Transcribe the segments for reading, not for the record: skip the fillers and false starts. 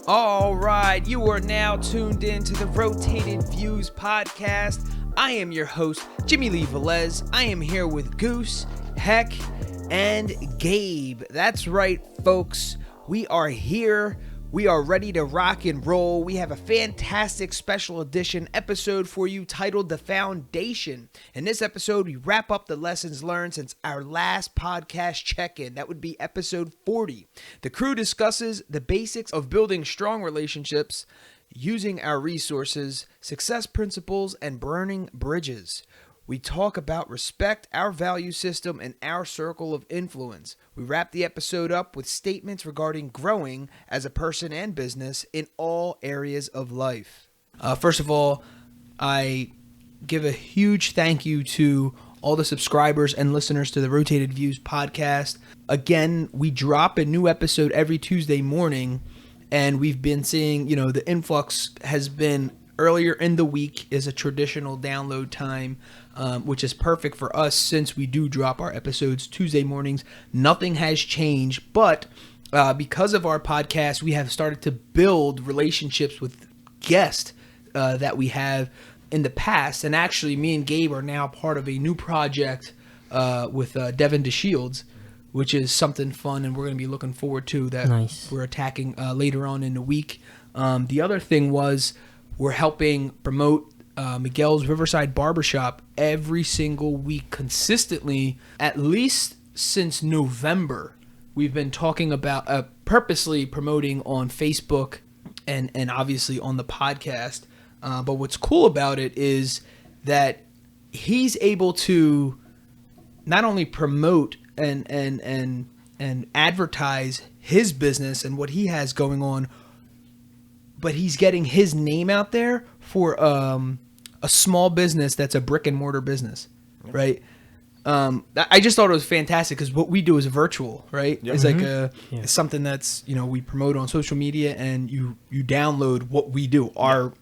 All right, you are now tuned in to the Rotated Views podcast. I am your host, Jimmylee Velez. I am here with Goose, Heck, and Gabe. That's right, folks. We are here. We are ready to rock and roll. We have a fantastic special edition episode for you titled The Foundation. In this episode, we wrap up the lessons learned since our last podcast check-in. That would be episode 40. The crew discusses the basics of building strong relationships, using our resources, success principles, and burning bridges. We talk about respect, our value system, and our circle of influence. We wrap the episode up with statements regarding growing as a person and business in all areas of life. First of all, I give a huge thank you to all the subscribers and listeners to the Rotated Views podcast. Again, we drop a new episode every Tuesday morning, and we've been seeing, the influx has been earlier in the week is a traditional download time, which is perfect for us since we do drop our episodes Tuesday mornings. Nothing has changed, but because of our podcast, we have started to build relationships with guests that we have in the past. And actually, me and Gabe are now part of a new project with Devin DeShields, which is something fun, and we're going to be looking forward to that. We're attacking later on in the week. The other thing was we're helping promote Miguel's Riverside Barbershop every single week consistently, at least since November. We've been talking about purposely promoting on Facebook and obviously on the podcast. But what's cool about it is that he's able to not only promote and advertise his business and what he has going on, but he's getting his name out there for a small business that's a brick and mortar business, right? I just thought it was fantastic because what we do is virtual, right? Yep. It's like it's something that's we promote on social media, and you download what we do, our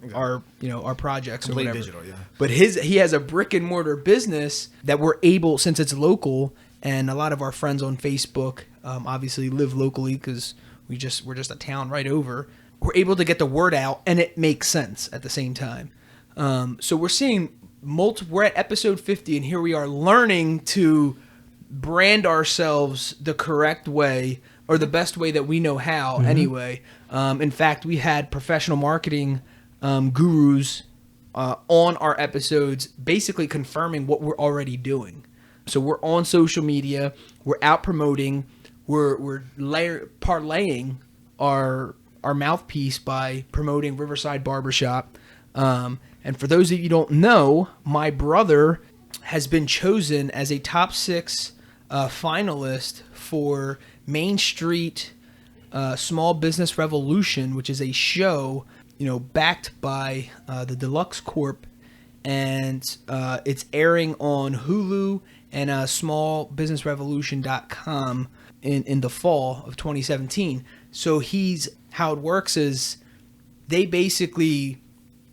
projects or whatever. Digital, yeah. But he has a brick and mortar business that we're able, since it's local, and a lot of our friends on Facebook obviously live locally because we're just a town right over. We're able to get the word out, and it makes sense at the same time. So we're seeing we're at episode 50, and here we are learning to brand ourselves the correct way, or the best way that we know how anyway. In fact, we had professional marketing gurus on our episodes basically confirming what we're already doing. So we're on social media, we're out promoting, we're parlaying our mouthpiece by promoting Riverside Barbershop. And for those of you who don't know, my brother has been chosen as a top 6 finalist for Main Street Small Business Revolution, which is a show, backed by the Deluxe Corp, and it's airing on Hulu and smallbusinessrevolution.com in the fall of 2017. So how it works is they basically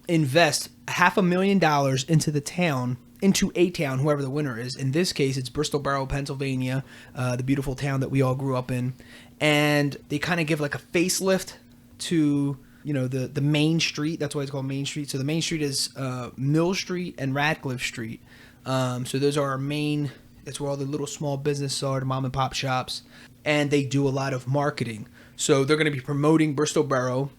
invest $500,000 into a town, whoever the winner is. In this case, it's Bristol Borough, Pennsylvania, the beautiful town that we all grew up in. And they kind of give like a facelift to, the main street. That's why it's called Main Street. So the main street is Mill Street and Radcliffe Street. So those are our main, that's where all the little small businesses are, the mom and pop shops. And they do a lot of marketing. So they're going to be promoting Bristol Borough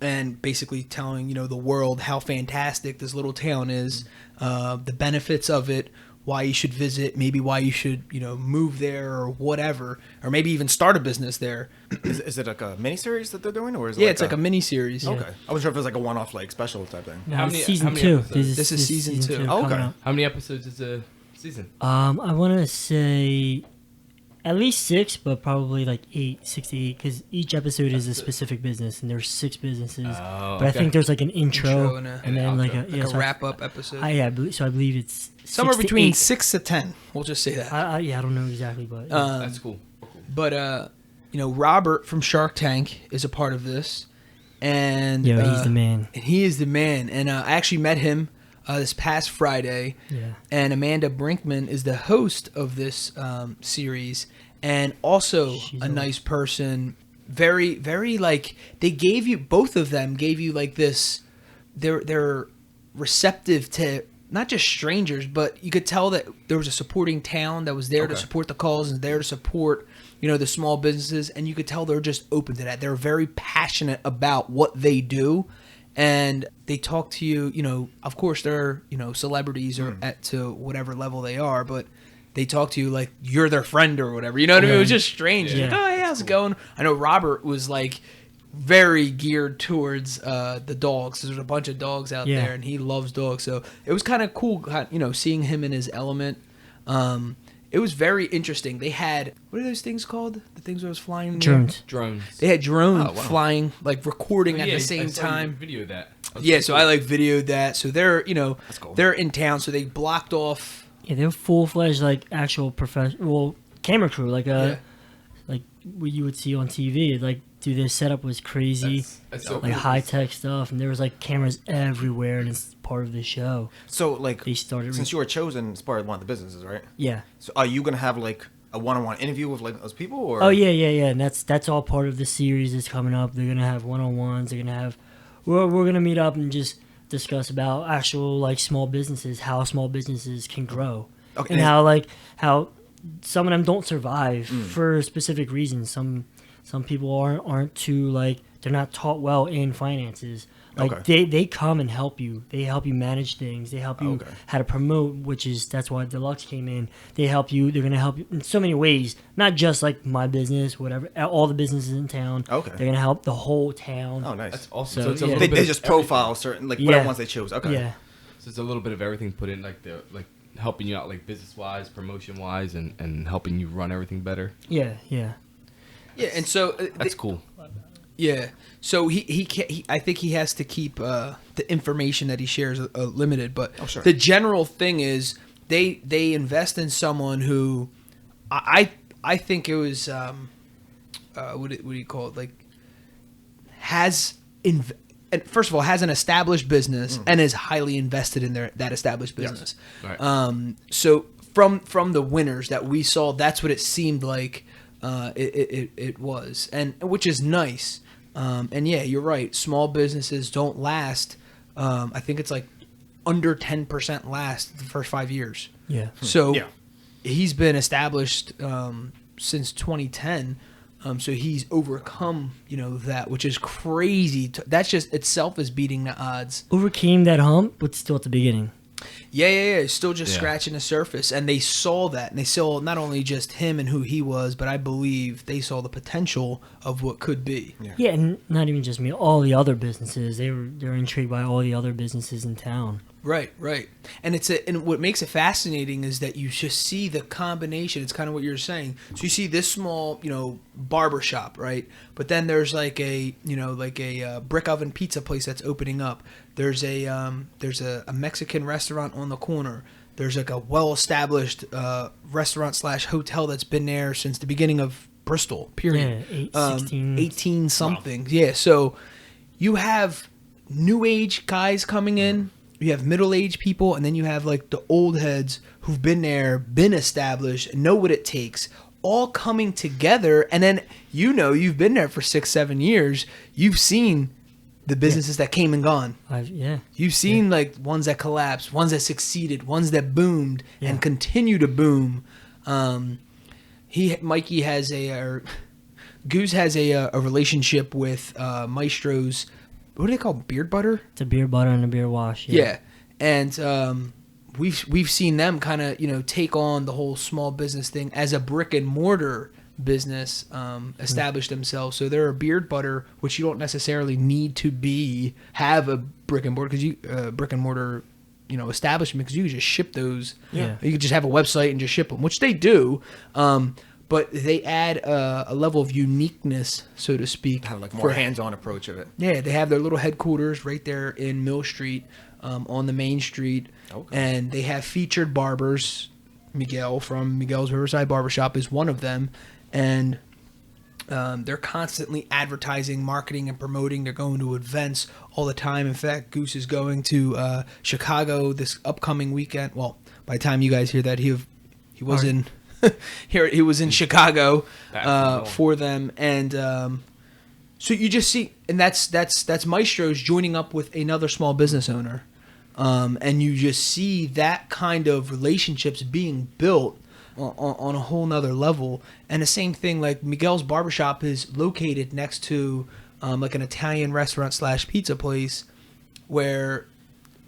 and basically telling, the world how fantastic this little town is, the benefits of it, why you should visit, maybe why you should, move there or whatever, or maybe even start a business there. Is it like a mini-series that they're doing, or is it it's like a mini-series. Okay. I wasn't sure if it was like a one-off special type thing. No, season 2. This is season 2. Oh, okay. How many episodes is a season? I want to say at least 6, but probably like 6 to 8, because each episode is a specific business, and there's 6 businesses. Oh, but I think there's like an intro and then like a wrap-up episode. So I believe it's somewhere between 6 to 10. We'll just say that. I don't know exactly, but that's cool. But Robert from Shark Tank is a part of this, and he's the man. And he is the man. And I actually met him this past Friday. Yeah. And Amanda Brinkman is the host of this series. and also She's a nice person. Very, very like they gave you both of them gave you like this. They're receptive to not just strangers, but you could tell that there was a supporting town that was there to support the cause and there to support, the small businesses, and you could tell they're just open to that. They're very passionate about what they do, and they talk to you. Of course, they're celebrities or to whatever level they are, but they talk to you like you're their friend or whatever. You know what I mean? It was just strange. Yeah. Like, oh, hey, how's it going? I know Robert was like very geared towards the dogs. There's a bunch of dogs out there, and he loves dogs. So it was kind of cool, seeing him in his element. It was very interesting. They had, what are those things called? The things that was flying in the air? Drones. They had drones flying, like recording at the same time. Video that. Yeah, so I like videoed that. So they're, That's cool. they're in town, so they blocked off. Yeah, they're full-fledged, like, actual professional camera crew, like like what you would see on TV. Like, dude, their setup was crazy. That's so like cool. high-tech stuff, and there was like cameras everywhere, and it's part of the show. So, like, They started since you were chosen as part of one of the businesses, right? Yeah. So, are you gonna have like a one-on-one interview with like those people, or? Oh yeah, and that's all part of the series that's coming up. They're gonna have one-on-ones. They're gonna have we're gonna meet up and just discuss about actual like small businesses, how small businesses can grow, Okay. and how some of them don't survive for specific reasons. Some people aren't too like they're not taught well in finances. Like they come and help you. They help you manage things. They help you how to promote, that's why Deluxe came in. They help you. They're gonna help you in so many ways. Not just like my business, whatever. All the businesses in town. Okay. They're gonna help the whole town. Oh, nice. That's awesome. So, it's a yeah. little They bit of just everything. profile certain whatever ones they chose. Okay. Yeah. So it's a little bit of everything put in, like helping you out, like business wise, promotion wise, and helping you run everything better. Yeah. Yeah, and so That's cool. Yeah, so I think he has to keep the information that he shares limited. But the general thing is they invest in someone who I think it was what do you call it, like first of all has an established business and is highly invested in that established business. Yes. Right. So from the winners that we saw, that's what it seemed like it was, and which is nice. And yeah, you're right. Small businesses don't last. I think it's like under 10% last the first 5 years. Yeah. So he's been established since 2010. So he's overcome, that, which is crazy. That's just itself is beating the odds. Overcame that hump, but still at the beginning. Yeah. Still just scratching the surface. And they saw that. And they saw not only just him and who he was, but I believe they saw the potential of what could be. Yeah, and not even just me. All the other businesses, they're intrigued by all the other businesses in town. Right. And and what makes it fascinating is that you just see the combination. It's kind of what you're saying. So you see this small, barber shop, right? But then there's like a brick oven pizza place that's opening up. There's a Mexican restaurant on the corner. There's like a well-established restaurant / hotel that's been there since the beginning of Bristol, period. Yeah, 18 something. Wow. Yeah, so you have new age guys coming in. You have middle-aged people, and then you have like the old heads who've been there, been established, know what it takes, all coming together. And then you've been there for 6-7 years. You've seen the businesses that came and gone. You've seen like ones that collapsed, ones that succeeded, ones that boomed and continue to boom. Mikey has Goose has a relationship with Maestro's. What do they call beard butter? It's a beard butter and a beard wash. Yeah. And we've seen them kind of take on the whole small business thing as a brick and mortar business, establish themselves. So they're a beard butter, which you don't necessarily need to have a brick and mortar establishment, because you can just ship those. Yeah. You could just have a website and just ship them, which they do. But they add a level of uniqueness, so to speak. Have like more hands-on approach of it. Yeah, they have their little headquarters right there in Mill Street, on the main street. Okay. And they have featured barbers. Miguel from Miguel's Riverside Barbershop is one of them. And they're constantly advertising, marketing, and promoting. They're going to events all the time. In fact, Goose is going to Chicago this upcoming weekend. Well, by the time you guys hear that, he was in here he was in Chicago for them, and so you just see, and that's Maestro's joining up with another small business owner, and you just see that kind of relationships being built on a whole nother level. And the same thing, like Miguel's Barbershop is located next to like an Italian restaurant / pizza place where,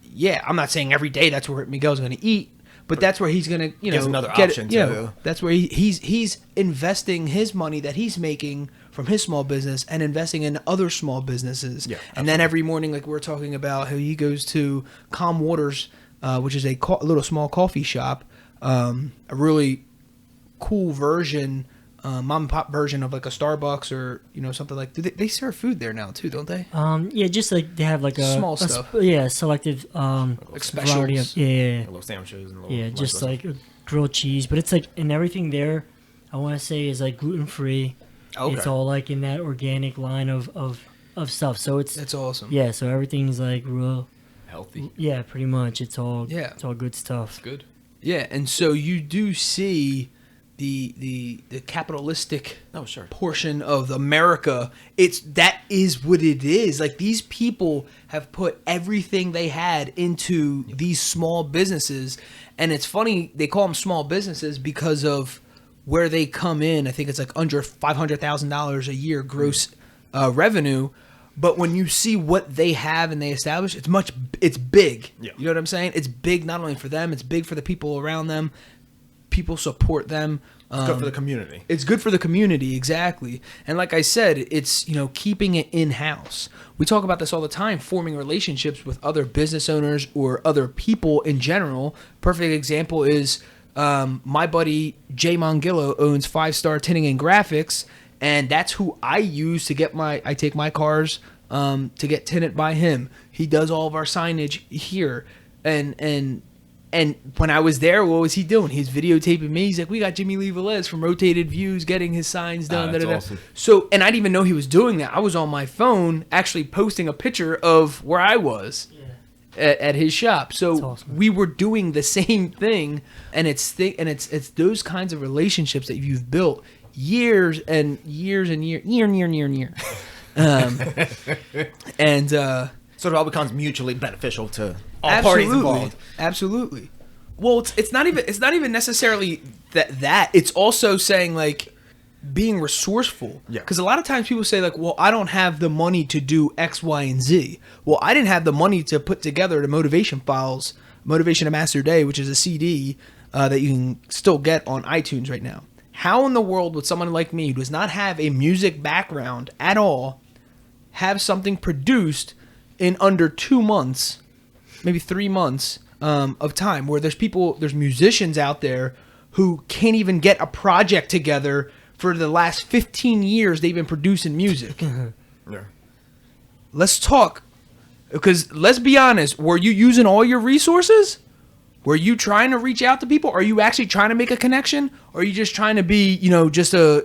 yeah, I'm not saying every day that's where Miguel's going to eat, but that's where he's going to, you know, another get option it, you know, too. that's where he's investing his money that he's making from his small business and investing in other small businesses. Yeah, and then every morning, like we're talking about, how he goes to Calm Waters, which is a little small coffee shop, a really cool version, mom and pop version of like a Starbucks or, you know, something like. They serve food there now too, don't they? Yeah, just like they have like a small stuff. Selective like specials. variety of Little sandwiches and little just like grilled cheese, but it's like, and everything there, I want to say, is like gluten free. Okay. It's all like in that organic line of stuff. So That's awesome. Yeah, so everything's like real Healthy. Yeah, pretty much. It's all it's all good stuff. It's good. Yeah, and so you do see the capitalistic portion of America. That is what it is. Like, these people have put everything they had into these small businesses, and it's funny they call them small businesses because of where they come in. I think it's like under $500,000 a year gross revenue. But when you see what they have and they establish, it's big. Yeah. You know what I'm saying? It's big not only for them, it's big for the people around them. People support them. It's good for the community. It's good for the community, exactly. And like I said, it's, you know, keeping it in-house. We talk about this all the time, forming relationships with other business owners or other people in general. Perfect example is my buddy Jay Mongillo owns 5 Star Tinting and Graphics, and that's who I use to get I take my cars to get tinted by him. He does all of our signage here, and when I was there, what was he doing? He's videotaping me. He's like, we got Jimmylee Velez from Rotated Views getting his signs done. That's awesome. So, and I didn't even know he was doing that. I was on my phone actually posting a picture of where I was at his shop. So awesome. we were doing the same thing, and it's those kinds of relationships that you've built years and years and year. And So it all becomes mutually beneficial to all parties involved. Absolutely. Well, it's not even necessarily that. It's also saying, like, being resourceful. Yeah. Because a lot of times people say, like, well, I don't have the money to do X, Y, and Z. Well, I didn't have the money to put together the Motivation Files, Motivation to Master Day, which is a CD that you can still get on iTunes right now. How in the world would someone like me, who does not have a music background at all, have something produced in under 2 months, maybe 3 months of time, where there's musicians out there who can't even get a project together for the last 15 years they've been producing music. Yeah. Let's talk, because let's be honest, were you using all your resources? Were you trying to reach out to people? Are you actually trying to make a connection? Or are you just trying to be, just a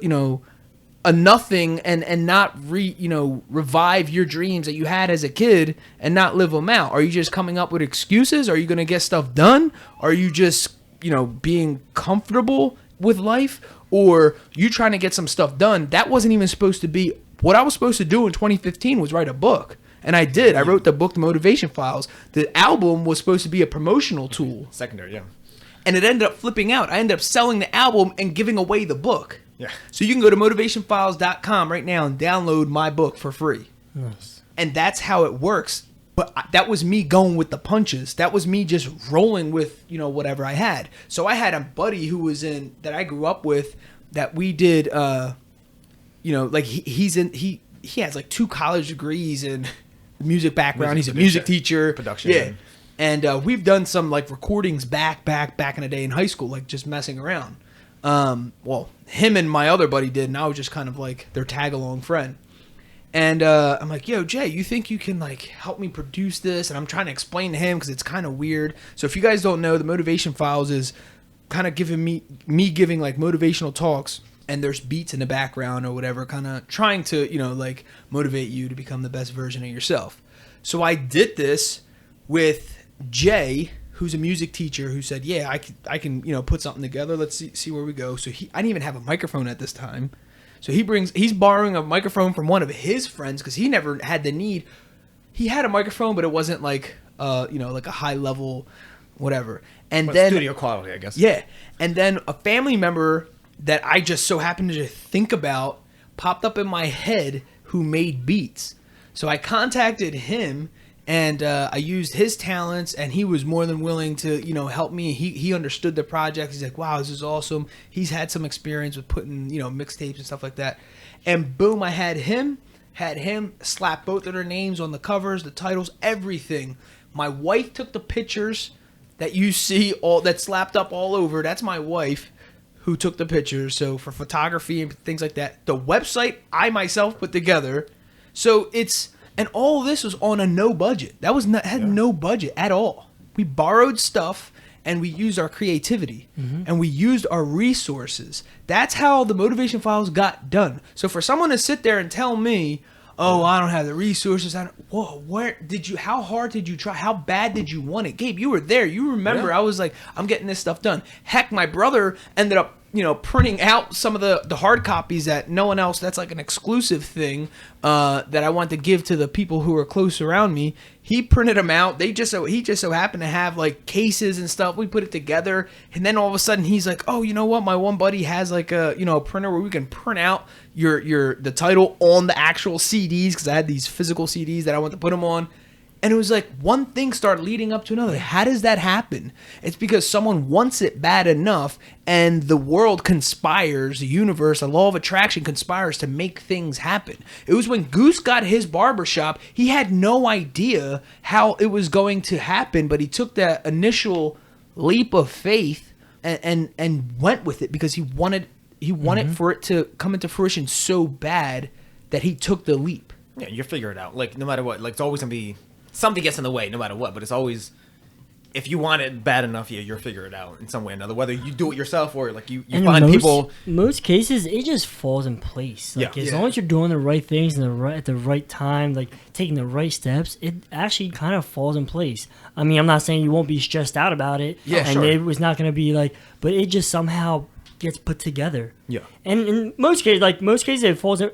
nothing and not revive your dreams that you had as a kid and not live them out? Are you just coming up with excuses? Are you going to get stuff done? Are you just, being comfortable with life? Or you trying to get some stuff done? That wasn't even supposed to be what I was supposed to do in 2015 was write a book. And I did. I wrote the book, The Motivation Files. The album was supposed to be a promotional tool. Secondary, yeah. And it ended up flipping out. I ended up selling the album and giving away the book. Yeah. So you can go to motivationfiles.com right now and download my book for free. Nice. And that's how it works. But that was me going with the punches. That was me just rolling with, whatever I had. So I had a buddy who was that I grew up with that we did, he has like 2 college degrees in music background. He's a music teacher. Production. Yeah. And we've done some like recordings back in the day in high school, like just messing around. Well, him and my other buddy did, and I was just kind of like their tag-along friend. And I'm like, yo, Jay, you think you can like help me produce this? And I'm trying to explain to him because it's kind of weird. So if you guys don't know, the Motivation Files is kind of giving me giving like motivational talks, and there's beats in the background or whatever, kind of trying to, like motivate you to become the best version of yourself. So I did this with Jay who's a music teacher who said, yeah, I can put something together. Let's see where we go. So I didn't even have a microphone at this time. So he's borrowing a microphone from one of his friends because he never had the need. He had a microphone, but it wasn't like like a high level whatever. And then studio quality, I guess. Yeah. And then a family member that I just so happened to think about popped up in my head who made beats. So I contacted him and I used his talents, and he was more than willing to, help me. He understood the project. He's like, wow, this is awesome. He's had some experience with putting, mixtapes and stuff like that. And boom, I had him slap both of their names on the covers, the titles, everything. My wife took the pictures that you see all that slapped up all over. That's my wife who took the pictures. So for photography and things like that, the website I myself put together. So and all of this was on a no budget. That had no budget at all. We borrowed stuff and we used our creativity and we used our resources. That's how the Motivation Files got done. So for someone to sit there and tell me, oh, I don't have the resources. How hard did you try? How bad did you want it? Gabe, you were there. You remember. I was like, I'm getting this stuff done. Heck, my brother ended up, printing out some of the hard copies that no one else, that's like an exclusive thing that I want to give to the people who are close around me. He printed them out. He just so happened to have like cases and stuff. We put it together. And then all of a sudden he's like, oh, you know what? My one buddy has like a printer where we can print out the title on the actual CDs, because I had these physical CDs that I want to put them on. And it was like one thing started leading up to another. How does that happen? It's because someone wants it bad enough, and the world conspires, the universe, the law of attraction conspires to make things happen. It was when Goose got his barbershop, he had no idea how it was going to happen, but he took that initial leap of faith and went with it because he wanted for it to come into fruition so bad that he took the leap. Yeah, you figure it out. Like, no matter what, like, it's always going to be... something gets in the way no matter what, but it's always, if you want it bad enough, you'll figure it out in some way or another, whether you do it yourself or like you find people. Most cases, it just falls in place. Like as long as you're doing the right things at the right time, like taking the right steps, it actually kind of falls in place. I mean, I'm not saying you won't be stressed out about it, it was not going to be like, but it just somehow gets put together. Yeah. And in most cases, it falls in,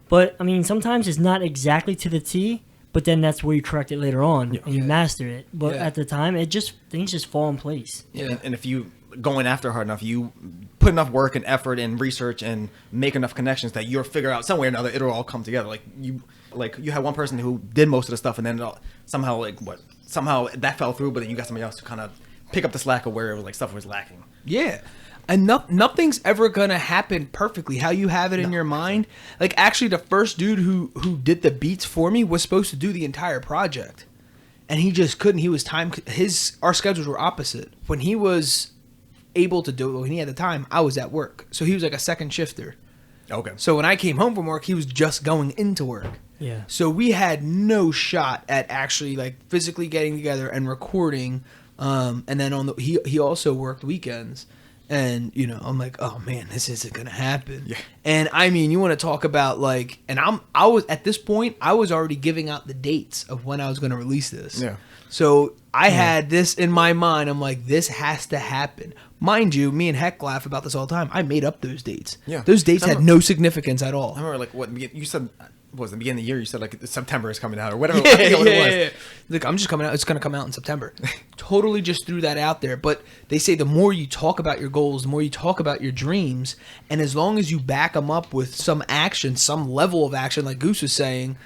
but I mean, sometimes it's not exactly to the T. But then that's where you correct it later on and you master it. But at the time, things just fall in place. Yeah. And if you going after hard enough, you put enough work and effort and research and make enough connections that you'll figure out some way or another, it'll all come together. Like you had one person who did most of the stuff, and then somehow that fell through. But then you got somebody else to kind of pick up the slack of where it was like stuff was lacking. Yeah. And nothing's ever gonna happen perfectly how you have it in your mind. Like, actually, the first dude who did the beats for me was supposed to do the entire project, and he just couldn't. He was our schedules were opposite. When he was able to do it, when he had the time, I was at work, so he was like a second shifter. Okay. So when I came home from work, he was just going into work. Yeah. So we had no shot at actually like physically getting together and recording. And then he also worked weekends. And, I'm like, oh, man, this isn't going to happen. Yeah. And, I mean, you want to talk about, like, and I was, at this point, I was already giving out the dates of when I was going to release this. Yeah. So I had this in my mind. I'm like, this has to happen. Mind you, me and Heck laugh about this all the time. I made up those dates. Yeah. Those dates had no significance at all. I remember, like, what you said... What was it, the beginning of the year? You said like September is coming out or whatever. I think what it was. Look, I'm just coming out. It's going to come out in September. Totally just threw that out there. But they say the more you talk about your goals, the more you talk about your dreams, and as long as you back them up with some action, some level of action, like Goose was saying,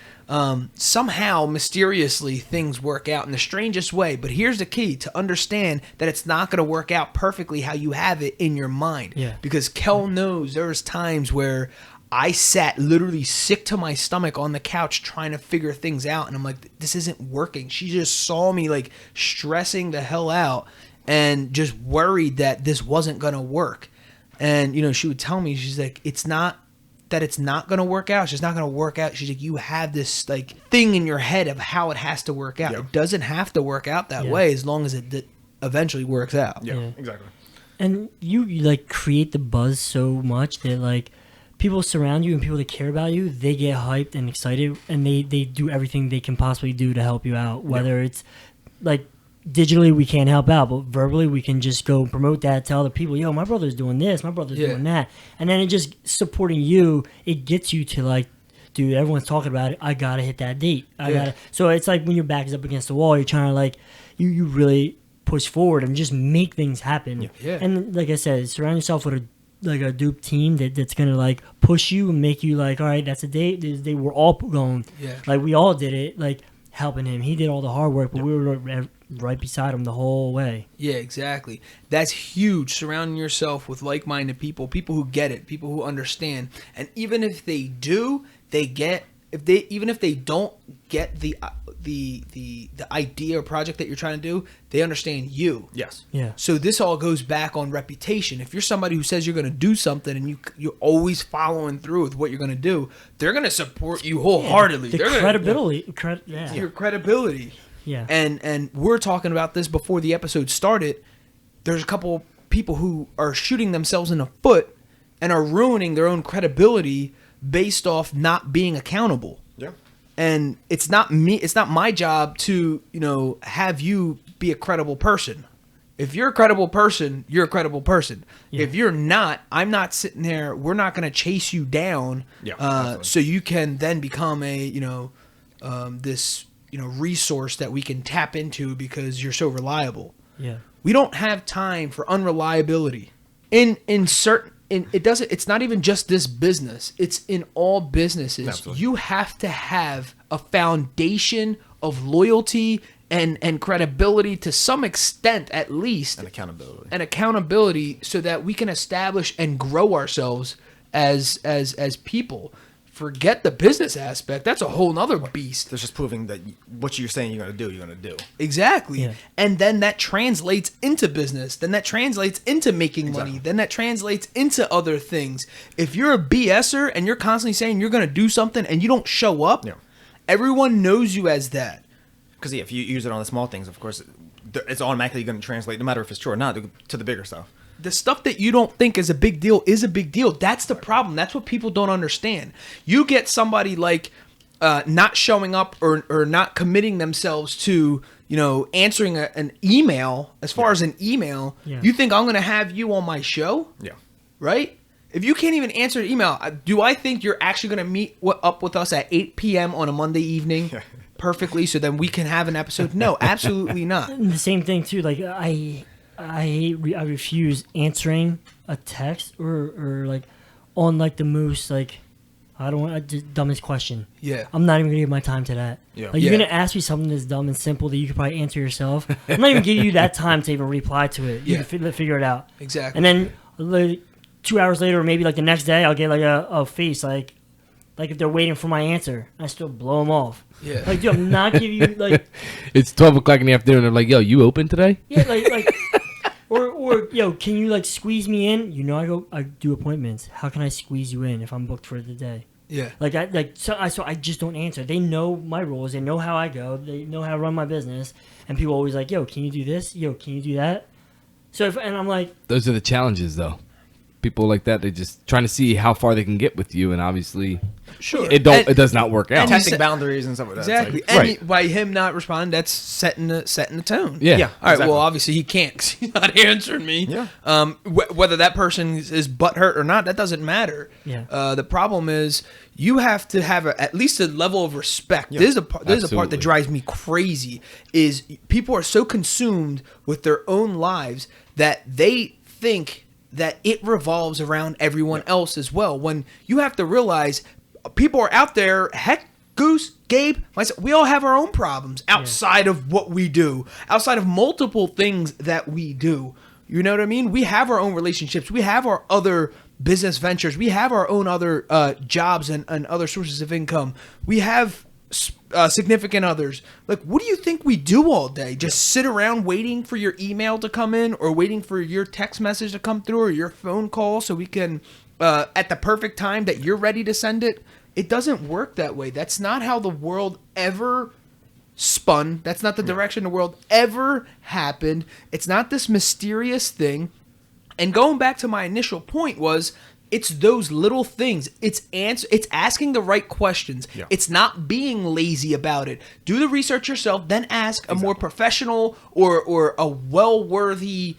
somehow mysteriously things work out in the strangest way. But here's the key: to understand that it's not going to work out perfectly how you have it in your mind. Yeah. Because Kel knows there's times where I sat literally sick to my stomach on the couch trying to figure things out. And I'm like, this isn't working. She just saw me like stressing the hell out and just worried that this wasn't going to work. And, she would tell me, she's like, it's not that it's not going to work out. It's just not going to work out. She's like, you have this like thing in your head of how it has to work out. Yep. It doesn't have to work out that way as long as it eventually works out. Yeah, exactly. And you like create the buzz so much that like, people surround you and people that care about you, they get hyped and excited, and they do everything they can possibly do to help you out. Whether it's like digitally we can't help out, but verbally we can just go promote that, tell the people, yo, my brother's doing this, my brother's doing that, and then it just supporting you. It gets you to like, dude, everyone's talking about it. I gotta hit that date. I gotta. So it's like when your back is up against the wall, you're trying to like, you really push forward and just make things happen. Yeah. And like I said, surround yourself with a dupe team that's gonna like push you and make you like, all right, that's a date. They were all going. Yeah. Like we all did it. Like helping him. He did all the hard work, but we were right beside him the whole way. Yeah, exactly. That's huge. Surrounding yourself with like-minded people, people who get it, people who understand. And even if they do, even if they don't get the idea or project that you're trying to do, they understand you. Yes. Yeah. So this all goes back on reputation. If you're somebody who says you're going to do something and you're always following through with what you're going to do, they're going to support you wholeheartedly. The credibility. Your credibility. Yeah. And we're talking about this before the episode started. There's a couple people who are shooting themselves in the foot and are ruining their own credibility based off not being accountable. Yeah. And it's not my job to, have you be a credible person. If you're a credible person, you're a credible person. Yeah. If you're not, I'm not sitting there. We're not going to chase you down. Yeah, so you can then become a, this, resource that we can tap into because you're so reliable. Yeah. We don't have time for unreliability. It's not even just this business. It's in all businesses. Absolutely. You have to have a foundation of loyalty and credibility to some extent, at least. And accountability. And accountability so that we can establish and grow ourselves as people. Forget the business aspect. That's a whole nother beast. It's just proving that what you're saying you're going to do. Exactly. Yeah. And then that translates into business. Then that translates into making money. Then that translates into other things. If you're a BSer and you're constantly saying you're going to do something and you don't show up, everyone knows you as that. Because if you use it on the small things, of course, it's automatically going to translate, no matter if it's true or not, to the bigger stuff. The stuff that you don't think is a big deal is a big deal. That's the problem. That's what people don't understand. You get somebody like not showing up or not committing themselves to, answering an email. As far as an email, you think I'm going to have you on my show? Yeah. Right? If you can't even answer an email, do I think you're actually going to meet up with us at 8 p.m. on a Monday evening perfectly so then we can have an episode? No, absolutely not. And the same thing, too. Like, I refuse answering a text or like on like the most like I don't want the dumbest question. Yeah, I'm not even gonna give my time to that. Yeah, like you're gonna ask me something that's dumb and simple that you could probably answer yourself. I'm not even giving you that time to even reply to it. You can figure it out. Exactly. And then like 2 hours later, or maybe like the next day, I'll get like a face like if they're waiting for my answer, I still blow them off. Yeah. Like, dude, I'm not giving you like. It's 12 o'clock in the afternoon. They're like, "Yo, you open today?" Yeah, like. Or yo, can you like squeeze me in? I do appointments. How can I squeeze you in if I'm booked for the day? Yeah. So I just don't answer. They know my rules. They know how I go. They know how to run my business. And people always like, yo, can you do this? Yo, can you do that? And I'm like, those are the challenges, though. People like that, they're just trying to see how far they can get with you, and obviously, it does not work out. Testing boundaries and stuff like that. Exactly. Like, by him not responding, that's setting the tone. Yeah. All right. Exactly. Well, obviously he can't because he's not answering me. Yeah. Whether that person is butthurt or not, that doesn't matter. Yeah. The problem is you have to have at least a level of respect. Yeah. This is a part that Absolutely. drives me crazy. Is people are so consumed with their own lives that they think that it revolves around everyone else as well. When you have to realize people are out there, heck, Goose, Gabe, myself, we all have our own problems outside of what we do, outside of multiple things that we do. You know what I mean? We have our own relationships. We have our other business ventures. We have our own other jobs and other sources of income. We have significant others. Like, what do you think we do all day? Just sit around waiting for your email to come in or waiting for your text message to come through or your phone call so we can, at the perfect time that you're ready to send it? It doesn't work that way. That's not how the world ever spun. That's not the direction the world ever happened. It's not this mysterious thing. And going back to my initial point was it's those little things. It's asking the right questions. Yeah. It's not being lazy about it. Do the research yourself, then ask a more professional or a well-worthy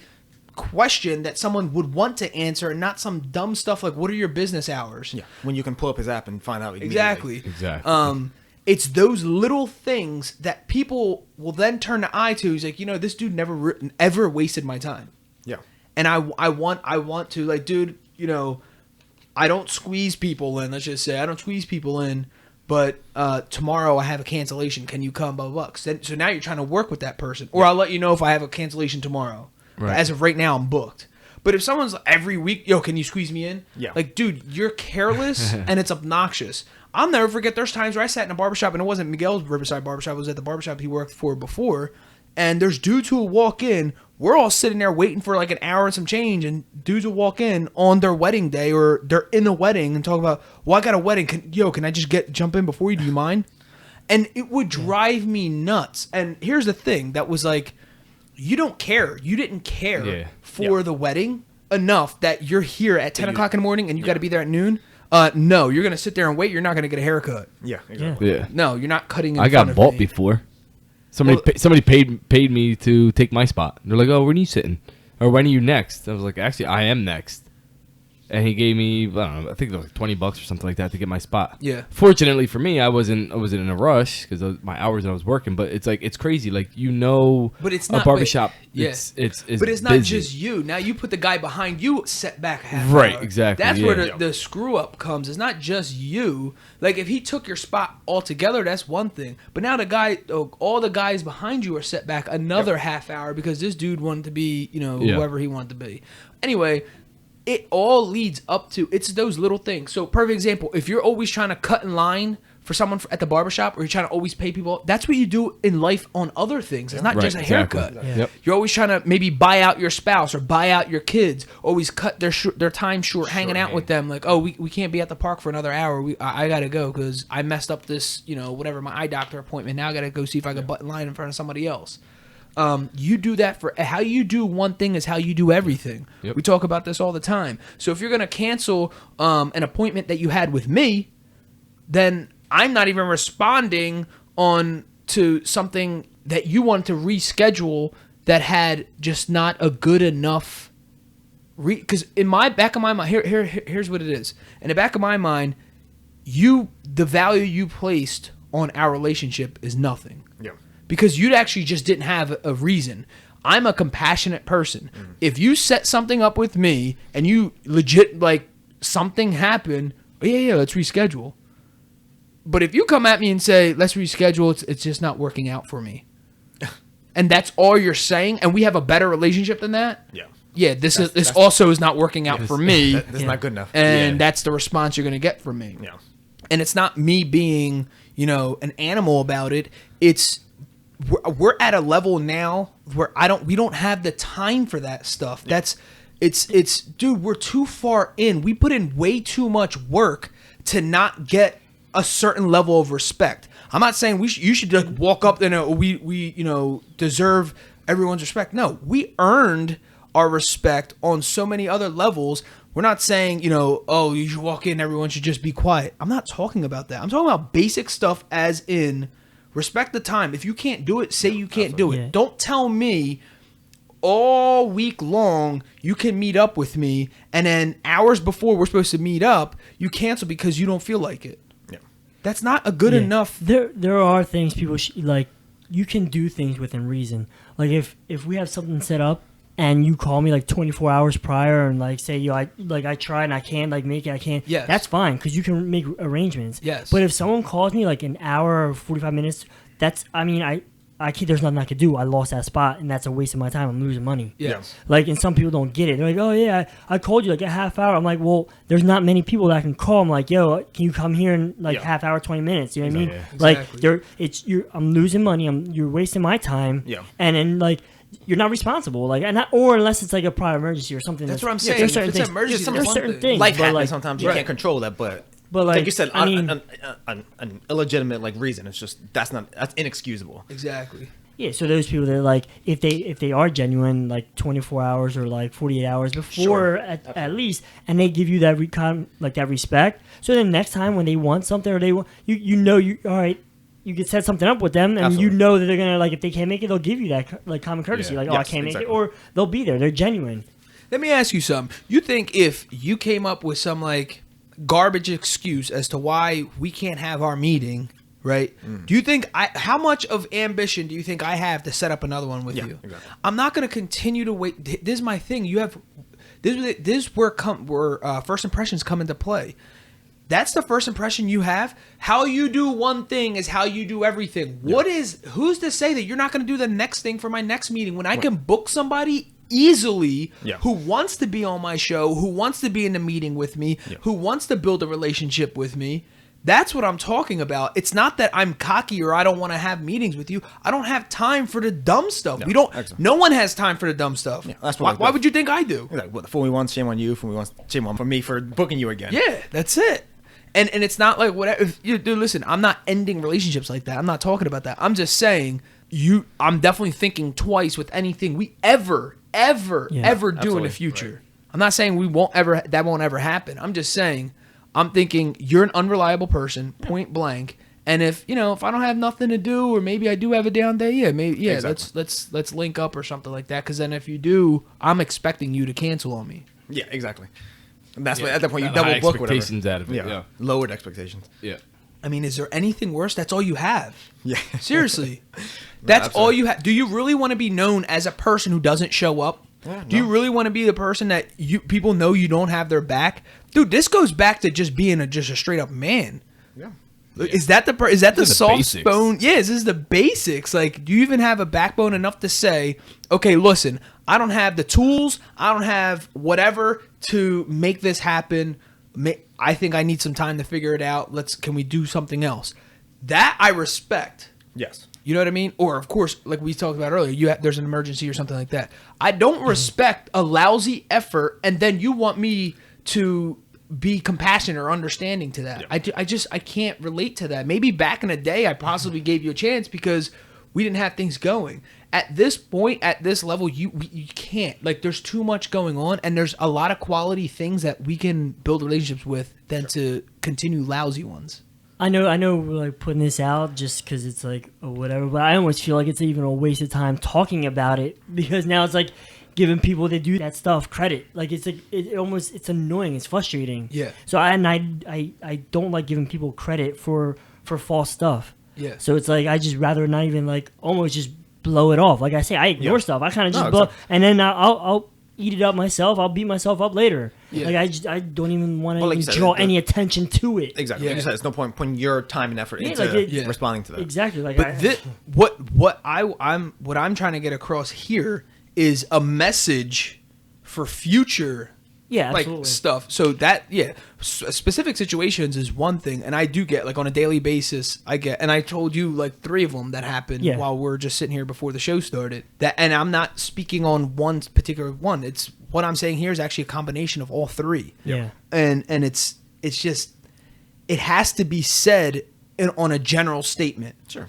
question that someone would want to answer, and not some dumb stuff like, what are your business hours? Yeah, when you can pull up his app and find out immediately. Exactly. It's those little things that people will then turn the eye to. He's like, this dude never ever wasted my time. Yeah. And I want to, like, dude, I don't squeeze people in. Let's just say I don't squeeze people in, but tomorrow I have a cancellation. Can you come? Blah, blah, blah. So now you're trying to work with that person. Or I'll let you know if I have a cancellation tomorrow. Right. As of right now, I'm booked. But if someone's every week, can you squeeze me in? Yeah. Like, dude, you're careless and it's obnoxious. I'll never forget there's times where I sat in a barbershop, and it wasn't Miguel's Riverside barbershop. It was at the barbershop he worked for before. And there's dudes who will walk in. We're all sitting there waiting for like an hour and some change, and dudes will walk in on their wedding day, or they're in a wedding and talk about, well, I got a wedding. Can I just jump in before you? Do you mind? And it would drive me nuts. And here's the thing that was like, you don't care. You didn't care for the wedding enough that you're here at 10 o'clock in the morning and you got to be there at noon. No, you're going to sit there and wait. You're not going to get a haircut. Yeah, exactly. Yeah. No, you're not cutting in I front got of bought me. before. Somebody paid me to take my spot. They're like, "Oh, when are you sitting? Or when are you next?" I was like, "Actually, I am next." And he gave me, I don't know, I think it was like $20 or something like that to get my spot. Yeah. Fortunately for me, I wasn't in a rush because my hours that I was working. But it's like, it's crazy. Like, but it's not a barbershop. Yes, it's but it's not busy. just you. Now you put the guy behind you set back half Right, hour. exactly, That's yeah. where the screw up comes. It's not just you. Like, if he took your spot altogether, that's one thing. But now all the guys behind you are set back another half hour because this dude wanted to be, whoever he wanted to be. Anyway, it all leads up to, it's those little things. So, perfect example, if you're always trying to cut in line for someone at the barbershop, or you're trying to always pay people, that's what you do in life on other things. It's not just a haircut. Yeah. Yep. You're always trying to maybe buy out your spouse or buy out your kids, always cut their time short hanging out with them. Like, oh, we can't be at the park for another hour. I got to go because I messed up this, whatever, my eye doctor appointment. Now I got to go see if I can butt in line in front of somebody else. You do that for how you do one thing is how you do everything. Yep. We talk about this all the time. So if you're going to cancel an appointment that you had with me, then I'm not even responding on to something that you want to reschedule that had just not a good enough. Because in my back of my mind, here's what it is. In the back of my mind, the value you placed on our relationship is nothing. Yeah. Because you actually just didn't have a reason. I'm a compassionate person. If you set something up with me and you legit, like, something happened, let's reschedule. But if you come at me and say, let's reschedule, it's just not working out for me. And that's all you're saying, and we have a better relationship than that? Yeah, this also is not working out for me. That's not good enough. And that's the response you're going to get from me. Yeah. And it's not me being, an animal about it. It's we're at a level now where we don't have the time for that stuff. It's dude, we're too far in. We put in way too much work to not get a certain level of respect. I'm not saying you should just walk up and we deserve everyone's respect. No, we earned our respect on so many other levels. We're not saying, you should walk in, everyone should just be quiet. I'm not talking about that. I'm talking about basic stuff as in respect the time. If you can't do it, say you can't do it. Yeah. Don't tell me all week long you can meet up with me, and then hours before we're supposed to meet up, you cancel because you don't feel like it. Yeah. That's not a good enough. There are things people like. You can do things within reason. Like if we have something set up and you call me like 24 hours prior and like say, I tried and I can't like make it, I can't. Yes. That's fine because you can make arrangements. Yes. But if someone calls me like an hour or 45 minutes, I can't, there's nothing I could do. I lost that spot and that's a waste of my time. I'm losing money. Yes. Like, and some people don't get it. They're like, oh yeah, I called you like a half hour. I'm like, well, there's not many people that I can call. I'm like, yo, can you come here in like half hour, 20 minutes? You know what I mean? Exactly. Like I'm losing money. You're wasting my time. Yeah. And then like, you're not responsible, like, or unless it's like a prior emergency or something. That's what I'm saying. There's certain If it's things. an emergency, There's that's certain one thing. things. Life but, happens like, sometimes. You can't control that, but like you said, I mean, an illegitimate like reason. It's just that's inexcusable. Exactly. Yeah, so those people that like if they are genuine, like 24 hours or like 48 hours before at least, and they give you that that respect. So then next time when they want something or they want you all right, you could set something up with them, and Absolutely. you know that they're gonna like if they can't make it, they'll give you that like common courtesy, Yeah. like Yes, I can't make it, exactly. or they'll be there. They're genuine. Let me ask you something. You think if you came up with some like garbage excuse as to why we can't have our meeting, right? Do you think how much of ambition do you think I have to set up another one with you? Exactly. I'm not going to continue to wait. This is my thing. You have this is where first impressions come into play. That's the first impression you have. How you do one thing is how you do everything. Who's to say that you're not going to do the next thing for my next meeting when I can book somebody easily who wants to be on my show, who wants to be in the meeting with me, who wants to build a relationship with me? That's what I'm talking about. It's not that I'm cocky or I don't want to have meetings with you. I don't have time for the dumb stuff. No one has time for the dumb stuff. Yeah, that's why would you think I do? Like, what, fool me once, shame on you. Fool me once, shame on me for booking you again. Yeah, that's it. And it's not like whatever. Dude, listen, I'm not ending relationships like that. I'm not talking about that. I'm just saying I'm definitely thinking twice with anything we ever do in absolutely. the future. Right. I'm not saying that won't ever happen. I'm just saying I'm thinking you're an unreliable person, point blank. And if I don't have nothing to do, or maybe I do have a down day, exactly. let's link up or something like that. Because then if you do, I'm expecting you to cancel on me. Yeah, exactly. And that's what at that point you double high book expectations whatever. out of it. Yeah. Lowered expectations. Yeah. I mean, is there anything worse? That's all you have. Yeah. Seriously. That's all you have. Do you really want to be known as a person who doesn't show up? Yeah, do you really want to be the person that people know you don't have their back? Dude, this goes back to just being a straight up man. Yeah. Is that the soft bone? Yeah, this is the basics. Like, do you even have a backbone enough to say, okay, listen, I don't have the tools, I don't have whatever to make this happen. I think I need some time to figure it out. Can we do something else? That I respect. Yes. You know what I mean? Or, of course, like we talked about earlier, there's an emergency or something like that. I don't respect a lousy effort, and then you want me to be compassionate or understanding to that. Yeah. I can't relate to that. Maybe back in the day, I possibly gave you a chance because we didn't have things going. At this point, at this level, you can't. Like, there's too much going on, and there's a lot of quality things that we can build relationships with than to continue lousy ones. I know we're like putting this out just because it's like whatever, but I almost feel like it's even a waste of time talking about it because now it's like giving people that do that stuff credit. Like it's like it's annoying, it's frustrating. Yeah. So I don't like giving people credit for false stuff. Yeah. So it's like I just rather not even like almost just blow it off. Like I say, I ignore stuff. I kind of just blow, exactly. And then I'll eat it up myself. I'll beat myself up later. Yeah. Like I don't even want to draw any attention to it. Exactly. Yeah. Like you said, it's no point putting your time and effort into responding to that. Exactly. Like but what I'm trying to get across here is a message for future stuff. So that specific situations is one thing, and I do get like on a daily basis. And I told you like 3 of them that happened while we're just sitting here before the show started. And I'm not speaking on one particular one. It's what I'm saying here is actually a combination of all 3. Yeah. And it's just it has to be said on a general statement. Sure.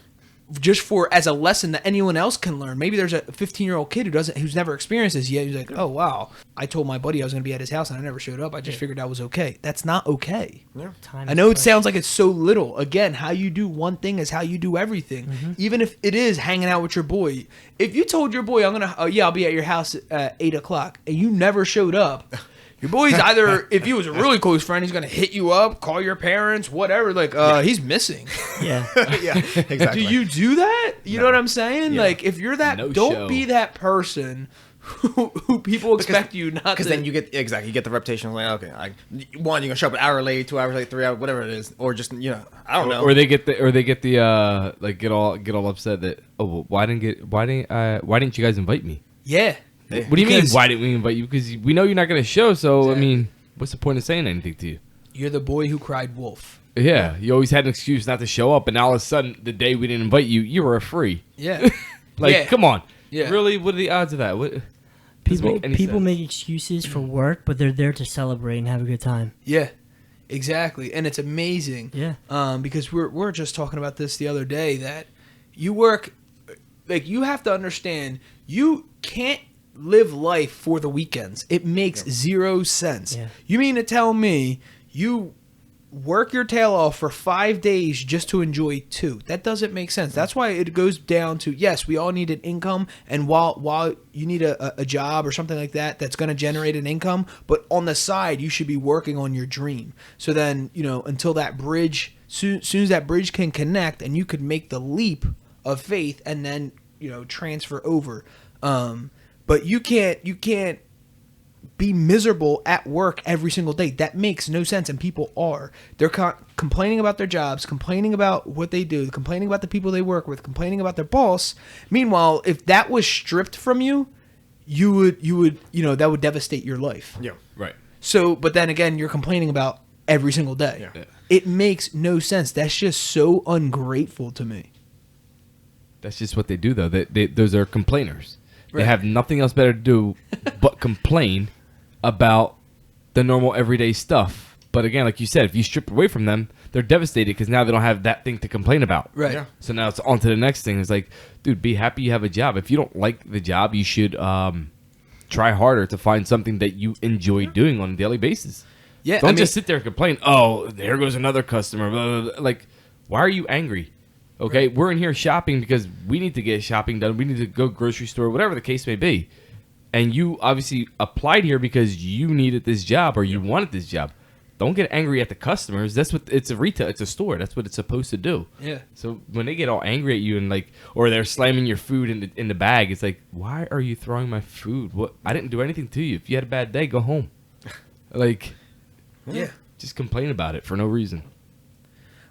Just for as a lesson that anyone else can learn. Maybe there's a 15-year-old kid who's never experienced this yet. He's like, oh wow, I told my buddy I was going to be at his house and I never showed up. I just figured that was okay. That's not okay. Yeah. I know it sounds like it's so little. Again, how you do one thing is how you do everything. Mm-hmm. Even if it is hanging out with your boy. If you told your boy I'll be at your house at 8:00 and you never showed up. Your boy's either, if he was a really close friend, he's going to hit you up, call your parents, whatever. Like, he's missing. Yeah. Yeah, exactly. Do you do that? You know what I'm saying? Yeah. Like, if you're that, don't be that person who people expect you not to. Because then you get the reputation of like, okay, you're going to show up an hour late, 2 hours late, 3 hours, whatever it is. Or just, I don't know. Or they get the like get all upset that, oh, well, why didn't you guys invite me? Yeah. What do you mean, why didn't we invite you? Because we know you're not going to show, so, exactly. I mean, what's the point of saying anything to you? You're the boy who cried wolf. Yeah, you always had an excuse not to show up, and now all of a sudden, the day we didn't invite you, you were free. Yeah. Come on. Yeah. Really, what are the odds of that? People make excuses for work, but they're there to celebrate and have a good time. Yeah, exactly. And it's amazing. Yeah. Because we're just talking about this the other day, that you work like you have to understand, you can't live life for the weekends. It makes zero sense. Yeah. You mean to tell me you work your tail off for 5 days just to enjoy 2? That doesn't make sense. That's why it goes down to, yes, we all need an income, and while you need a job or something like that that's going to generate an income, but on the side you should be working on your dream. So then, until that bridge, soon as that bridge can connect and you could make the leap of faith and then transfer over. But you can't be miserable at work every single day. That makes no sense, and people are. They're complaining about their jobs, complaining about what they do, complaining about the people they work with, complaining about their boss. Meanwhile, if that was stripped from you, you would that would devastate your life. Yeah. Right. So, but then again, you're complaining about every single day. Yeah. It makes no sense. That's just so ungrateful to me. That's just what they do, though. Those are complainers. Right. They have nothing else better to do but complain about the normal everyday stuff. But again, like you said, if you strip away from them, they're devastated because now they don't have that thing to complain about. Right. Yeah. So now it's on to the next thing. It's like, dude, be happy you have a job. If you don't like the job, you should try harder to find something that you enjoy doing on a daily basis. Yeah. Don't just sit there and complain, oh, there goes another customer. Blah, blah, blah. Like, why are you angry? Okay, we're in here shopping because we need to get shopping done. We need to go grocery store, whatever the case may be. And you obviously applied here because you needed this job or you wanted this job. Don't get angry at the customers. That's what it's a retail. It's a store. That's what it's supposed to do. Yeah. So when they get all angry at you and like, or they're slamming your food in the bag, it's like, why are you throwing my food? What? I didn't do anything to you. If you had a bad day, go home. Like, Yeah. just complain about it for no reason.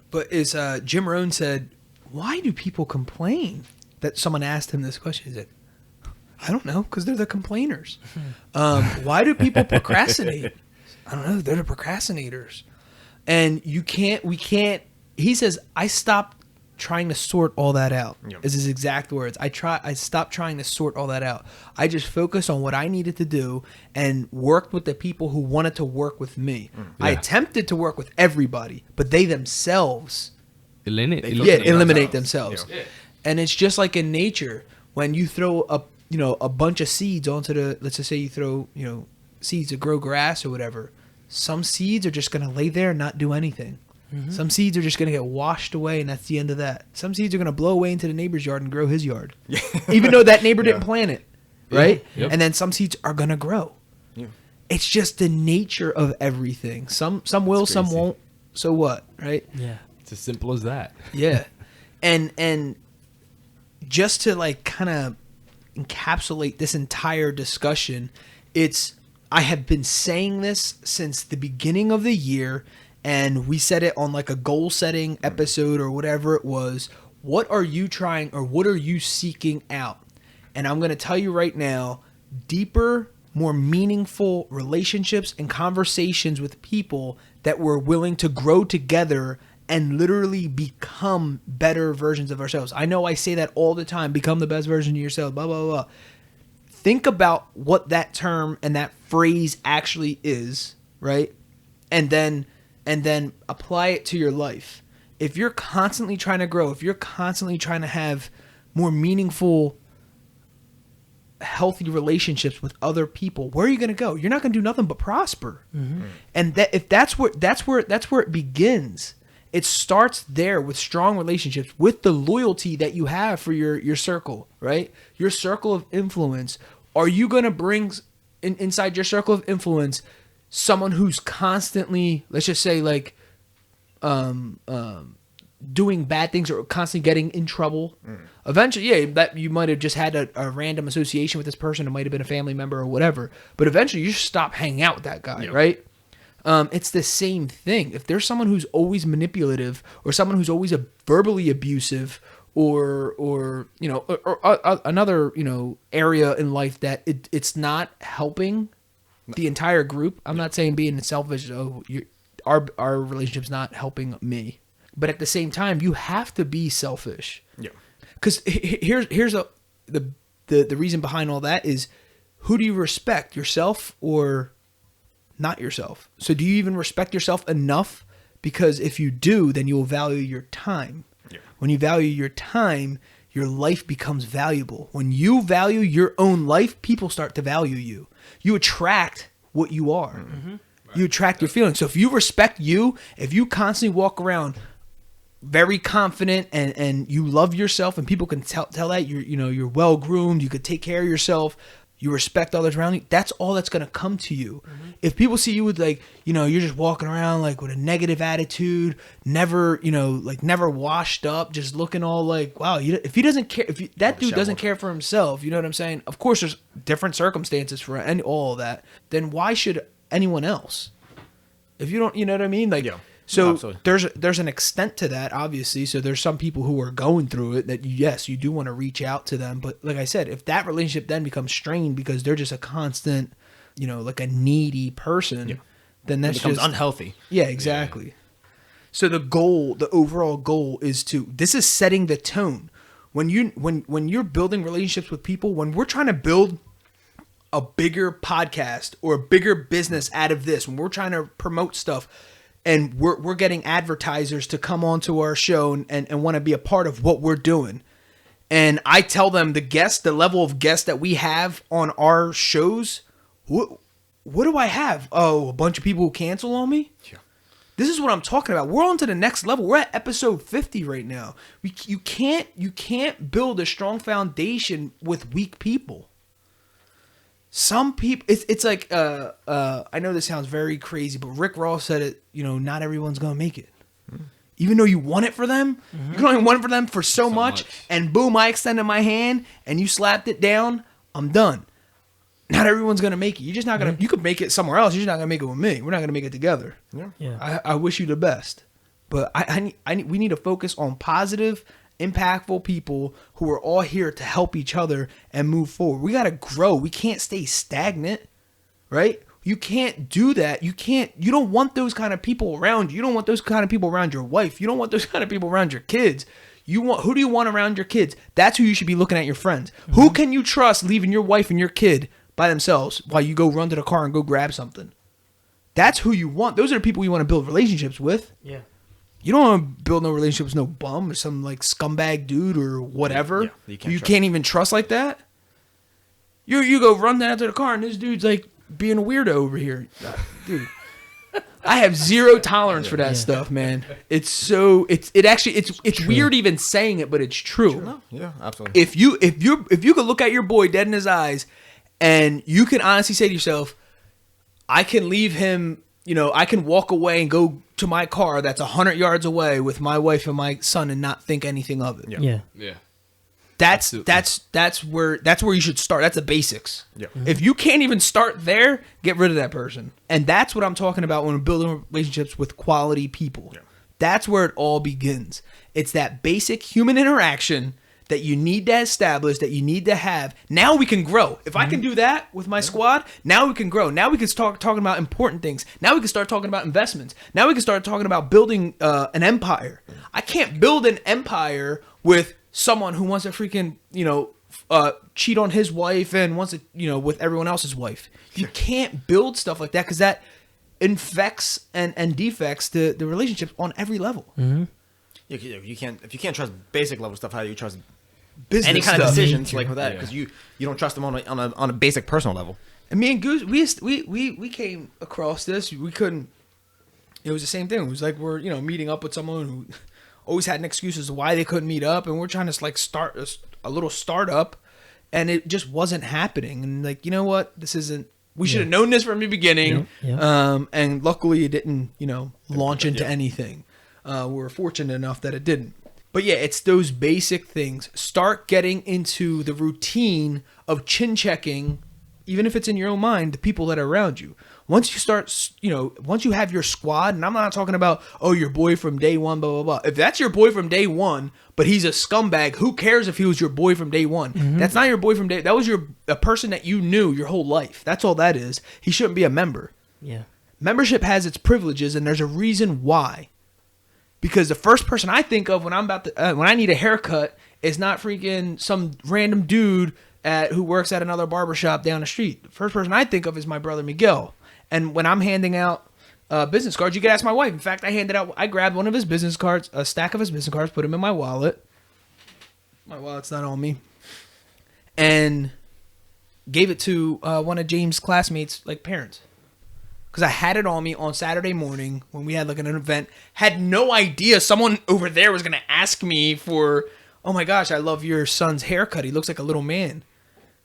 But as Jim Rohn said, why do people complain? That someone asked him this question. He said, I don't know, because they're the complainers. Why do people procrastinate? I don't know. They're the procrastinators. And we can't, he says, I stopped trying to sort all that out. Yep. Is his exact words. I stopped trying to sort all that out. I just focused on what I needed to do and worked with the people who wanted to work with me. I attempted to work with everybody, but they themselves eliminate themselves. Yeah. And it's just like in nature, when you throw a bunch of seeds onto let's just say you throw, seeds to grow grass or whatever, some seeds are just going to lay there and not do anything. Mm-hmm. Some seeds are just going to get washed away, and that's the end of that. Some seeds are going to blow away into the neighbor's yard and grow his yard, even though that neighbor didn't plant it, right? Yep. And then some seeds are going to grow. Yeah. It's just the nature of everything. Some will, some won't. So what, right? Yeah. It's as simple as that. Yeah. And just to like kind of encapsulate this entire discussion, I have been saying this since the beginning of the year, and we said it on like a goal setting episode or whatever it was. What are you trying, or what are you seeking out? And I'm going to tell you right now, deeper, more meaningful relationships and conversations with people that we're willing to grow together and literally become better versions of ourselves. I know I say that all the time, become the best version of yourself, blah, blah, blah. Think about what that term and that phrase actually is, right? And then apply it to your life. If you're constantly trying to grow, if you're constantly trying to have more meaningful, healthy relationships with other people, where are you going to go? You're not going to do nothing but prosper. Mm-hmm. And that's where it begins. It starts there with strong relationships, with the loyalty that you have for your circle, right? Your circle of influence. Are you going to bring inside your circle of influence someone who's constantly, let's just say, like, doing bad things or constantly getting in trouble? Eventually, that you might have just had a random association with this person. It might have been a family member or whatever. But eventually, you just stop hanging out with that guy, right? It's the same thing. If there's someone who's always manipulative, or someone who's always verbally abusive, or another area in life that it's not helping the entire group. I'm not saying being selfish. Our relationship's not helping me, but at the same time, you have to be selfish. Yeah. Because here's the reason behind all that is, who do you respect, yourself or not yourself? So do you even respect yourself enough? Because if you do, then you will value your time. Yeah. When you value your time, your life becomes valuable. When you value your own life, people start to value you. You attract what you are. Mm-hmm. You attract your feelings. So if you respect you, if you constantly walk around very confident and you love yourself, and people can tell that you're well groomed, you could take care of yourself, you respect others around you, that's all that's going to come to you. Mm-hmm. If people see you with you're just walking around like with a negative attitude, never washed up, just looking all like, wow, if he doesn't care, that dude doesn't care for himself, you know what I'm saying? Of course there's different circumstances for all of that. Then why should anyone else? If you don't, you know what I mean? So there's an extent to that, obviously. So there's some people who are going through it that, yes, you do want to reach out to them. But like I said, if that relationship then becomes strained because they're just a constant, like a needy person, then that becomes unhealthy. Yeah, exactly. Yeah. So the overall goal is this is setting the tone. When you're building relationships with people, when we're trying to build a bigger podcast or a bigger business out of this, when we're trying to promote stuff, and we're getting advertisers to come onto our show and want to be a part of what we're doing. And I tell them the level of guests that we have on our shows, what do I have? Oh, a bunch of people who cancel on me? Yeah. This is what I'm talking about. We're on to the next level. We're at episode 50 right now. You can't build a strong foundation with weak people. Some people, it's like, I know this sounds very crazy, but Rick Ross said it, not everyone's going to make it. Mm-hmm. Even though you want it for them, you can only want it for them for so much. And boom, I extended my hand and you slapped it down. I'm done. Not everyone's going to make it. You're just not going to, you could make it somewhere else. You're just not going to make it with me. We're not going to make it together. Yeah. I wish you the best. But we need to focus on positive, impactful people who are all here to help each other and move forward. We got to grow. We can't stay stagnant, right? You can't do that. You don't want those kind of people around you. You don't want those kind of people around your wife. You don't want those kind of people around your kids. Who do you want around your kids? That's who you should be looking at, your friends. Mm-hmm. Who can you trust leaving your wife and your kid by themselves while you go run to the car and go grab something? That's who you want. Those are the people you want to build relationships with. Yeah. You don't want to build no relationship with no bum or some like scumbag dude or whatever. Yeah, you can't even trust like that. You go run down to the car and this dude's like being a weirdo over here. Dude, I have zero tolerance for that stuff, man. It's weird even saying it, but it's true. No, yeah, absolutely. If you could look at your boy dead in his eyes and you can honestly say to yourself, I can leave him, I can walk away and go to my car that's 100 yards away with my wife and my son and not think anything of it. Yeah. That's where you should start. That's the basics. Yeah. Mm-hmm. If you can't even start there, get rid of that person. And that's what I'm talking about when we're building relationships with quality people. Yeah. That's where it all begins. It's that basic human interaction that you need to establish, that you need to have. Now we can grow. If I can do that with my squad, now we can grow. Now we can start talking about important things. Now we can start talking about investments. Now we can start talking about building an empire. I can't build an empire with someone who wants to freaking, cheat on his wife and wants to, with everyone else's wife. You can't build stuff like that because that infects and defects the relationships on every level. Mm-hmm. You can't, if you can't trust basic level stuff, how do you trust business any kind stuff. Of decisions like with that? Because you don't trust them on a basic personal level. And me and Goose, we came across this. We couldn't. It was the same thing. It was like we're meeting up with someone who always had an excuse as to why they couldn't meet up, and we're trying to like start a little startup, and it just wasn't happening. And like, you know what, this isn't. We should have known this from the beginning. And luckily it didn't launch into anything. We were fortunate enough that it didn't. But yeah, it's those basic things. Start getting into the routine of chin checking, even if it's in your own mind, the people that are around you. Once you start, once you have your squad, and I'm not talking about, your boy from day one, blah, blah, blah. If that's your boy from day one, but he's a scumbag, who cares if he was your boy from day one? Mm-hmm. That's not your boy from day. That was a person that you knew your whole life. That's all that is. He shouldn't be a member. Yeah. Membership has its privileges, and there's a reason why. Because the first person I think of when when I need a haircut is not freaking some random dude who works at another barbershop down the street. The first person I think of is my brother Miguel. And when I'm handing out business cards, you can ask my wife. In fact, I grabbed one of his business cards, a stack of his business cards, put them in my wallet. My wallet's not on me. And gave it to one of James' classmates, like parents. Because I had it on me on Saturday morning when we had like an event. Had no idea someone over there was going to ask me for, oh my gosh, I love your son's haircut. He looks like a little man.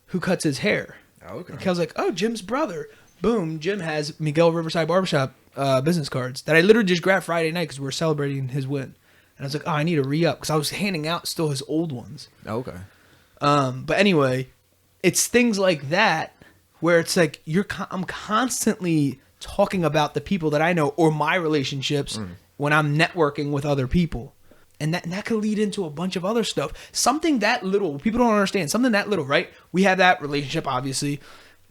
Who cuts his hair? Oh, okay. And I was like, oh, Jim's brother. Boom, Jim has Miguel Riverside Barbershop business cards that I literally just grabbed Friday night because we were celebrating his win. And I was like, oh, I need to re-up because I was handing out still his old ones. Oh, okay. But anyway, it's things like that where it's like I'm constantly talking about the people that I know or my relationships when I'm networking with other people. And that could lead into a bunch of other stuff. Something that little, people don't understand, something that little, right? We have that relationship, obviously.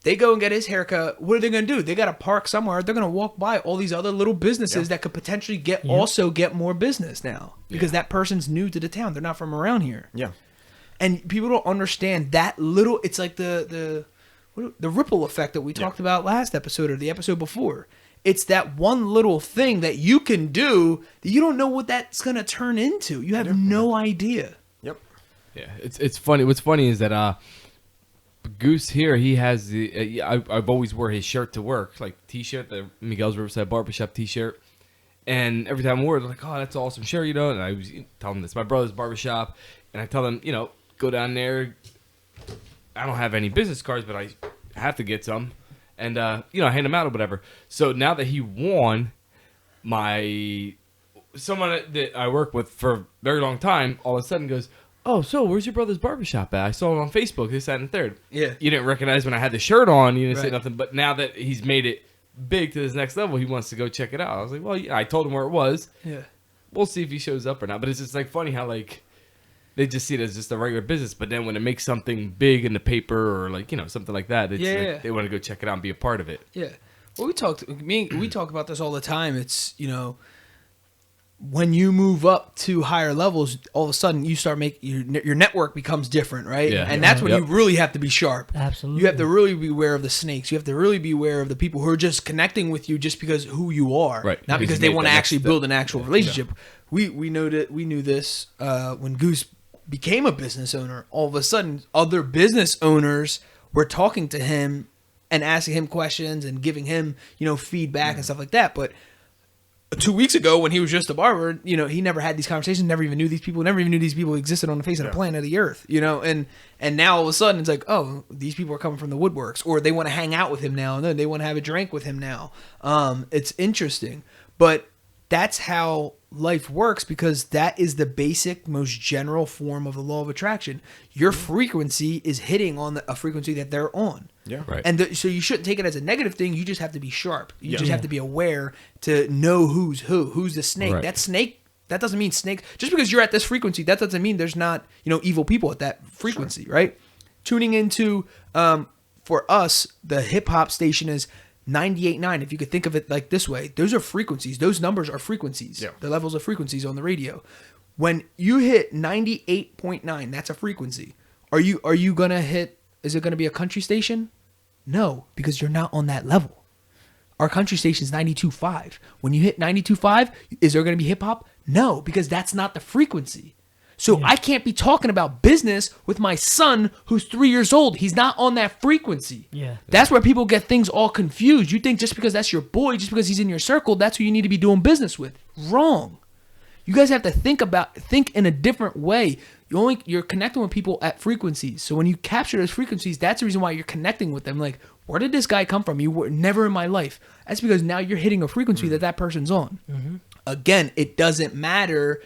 They go and get his haircut. What are they going to do? They got to park somewhere. They're going to walk by all these other little businesses that could potentially also get more business now. Because that person's new to the town. They're not from around here. Yeah. And people don't understand that little, it's like the ripple effect that we talked about last episode or the episode before. It's that one little thing that you can do that you don't know what that's going to turn into. You have no idea. Yep. Yeah, it's funny. What's funny is that Goose here, he has the. I've always wore his shirt to work, like T-shirt, the Miguel's Riverside Barbershop T-shirt. And every time I wore it, they're like, "Oh, that's an awesome shirt," you know. And I was telling them, "It's my brother's barbershop," and I tell them, you know, go down there. I don't have any business cards, but I have to get some. And, you know, hand them out or whatever. So now that he won, someone that I work with for a very long time all of a sudden goes, "Oh, so where's your brother's barbershop at? I saw it on Facebook, this, that, and the third." Yeah. You didn't recognize when I had the shirt on. You didn't say nothing. But now that he's made it big to this next level, he wants to go check it out. I was like, well, yeah, I told him where it was. Yeah. We'll see if he shows up or not. But it's just like funny how like they just see it as just a regular business, but then when it makes something big in the paper or like, you know, something like that, it's like they want to go check it out and be a part of it. Yeah. Well, we talk about this all the time. It's, you know, when you move up to higher levels, all of a sudden you start making your network becomes different, right? Yeah. And that's when you really have to be sharp. Absolutely. You have to really be aware of the snakes. You have to really be aware of the people who are just connecting with you just because of who you are, right? Not because they want to actually build an actual relationship. Yeah. We knew this when Goose became a business owner. All of a sudden, other business owners were talking to him and asking him questions and giving him, you know, feedback and stuff like that. But 2 weeks ago, when he was just a barber, you know, he never had these conversations, never even knew these people, never even knew these people existed on the face of the planet of the earth, you know. And now all of a sudden, it's like, oh, these people are coming from the woodworks, or they want to hang out with him now, and then they want to have a drink with him now. It's interesting, but that's how life works, because that is the basic, most general form of the law of attraction. Your frequency is hitting on a frequency that they're on. Yeah. Right. And so you shouldn't take it as a negative thing. You just have to be sharp. You just have to be aware to know who's the snake. Right. That snake, that doesn't mean snake. Just because you're at this frequency, that doesn't mean there's not, you know, evil people at that frequency, right? Tuning into, for us, the hip hop station is 98.9. If you could think of it like this way, those are frequencies. Those numbers are frequencies. Yeah. The levels of frequencies on the radio. When you hit 98.9, that's a frequency. Are you gonna hit? Is it gonna be a country station? No, because you're not on that level. Our country station is 92.5. When you hit 92.5, is there gonna be hip hop? No, because that's not the frequency. So I can't be talking about business with my son who's 3 years old. He's not on that frequency. Yeah. That's where people get things all confused. You think just because that's your boy, just because he's in your circle, that's who you need to be doing business with. Wrong. You guys have to think in a different way. You're connecting with people at frequencies. So when you capture those frequencies, that's the reason why you're connecting with them. Like, where did this guy come from? You were never in my life. That's because now you're hitting a frequency that person's on. Mm-hmm. Again, it doesn't matter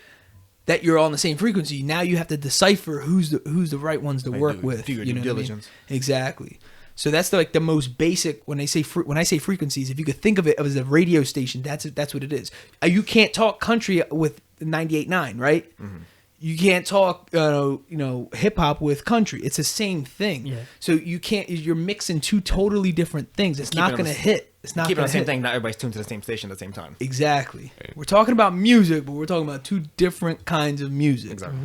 that you're on the same frequency. Now you have to decipher who's the right ones to work with. Do your you due know diligence. What I mean? Exactly. So that's the most basic. When I say frequencies, if you could think of it as a radio station, that's what it is. You can't talk country with 98.9, right? Mm-hmm. You can't talk hip hop with country. It's the same thing. Yeah. So you can't. You're mixing two totally different things. It's not going to hit. It's not keep it going on to the same hit. thing. Not everybody's tuned to the same station at the same time. Exactly. We're talking about music, but we're talking about two different kinds of music. Exactly.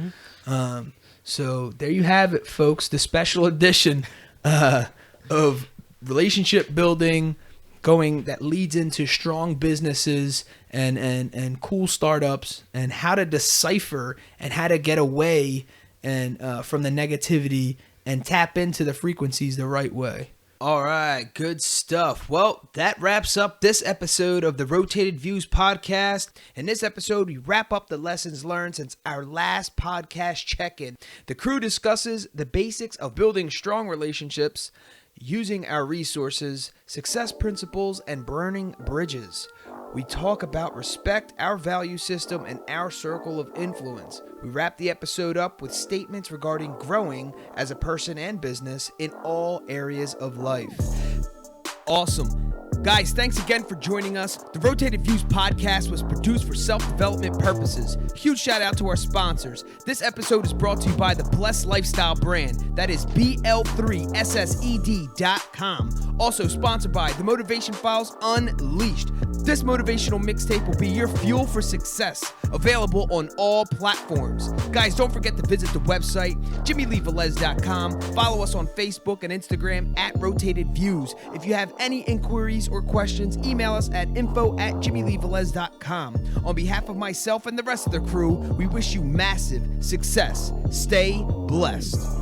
Mm-hmm. So there you have it, folks. The special edition of relationship building, that leads into strong businesses and cool startups, and how to decipher and how to get away and from the negativity and tap into the frequencies the right way. All right, good stuff. Well, that wraps up this episode of the Rotated Views podcast. In this episode, we wrap up the lessons learned since our last podcast check-in. The crew discusses the basics of building strong relationships, using our resources, success principles, and burning bridges. We talk about respect, our value system, and our circle of influence. We wrap the episode up with statements regarding growing as a person and business in all areas of life. Awesome. Guys, thanks again for joining us. The Rotated Views podcast was produced for self-development purposes. Huge shout out to our sponsors. This episode is brought to you by the Blessed Lifestyle brand. That is BL3SSED.com. Also sponsored by the Motivation Files Unleashed. This motivational mixtape will be your fuel for success. Available on all platforms. Guys, don't forget to visit the website, JimmyleeVelez.com. Follow us on Facebook and Instagram at Rotated Views. If you have any inquiries or questions, email us at info@JimmyleeVelez.com. On behalf of myself and the rest of the crew, we wish you massive success. Stay blessed.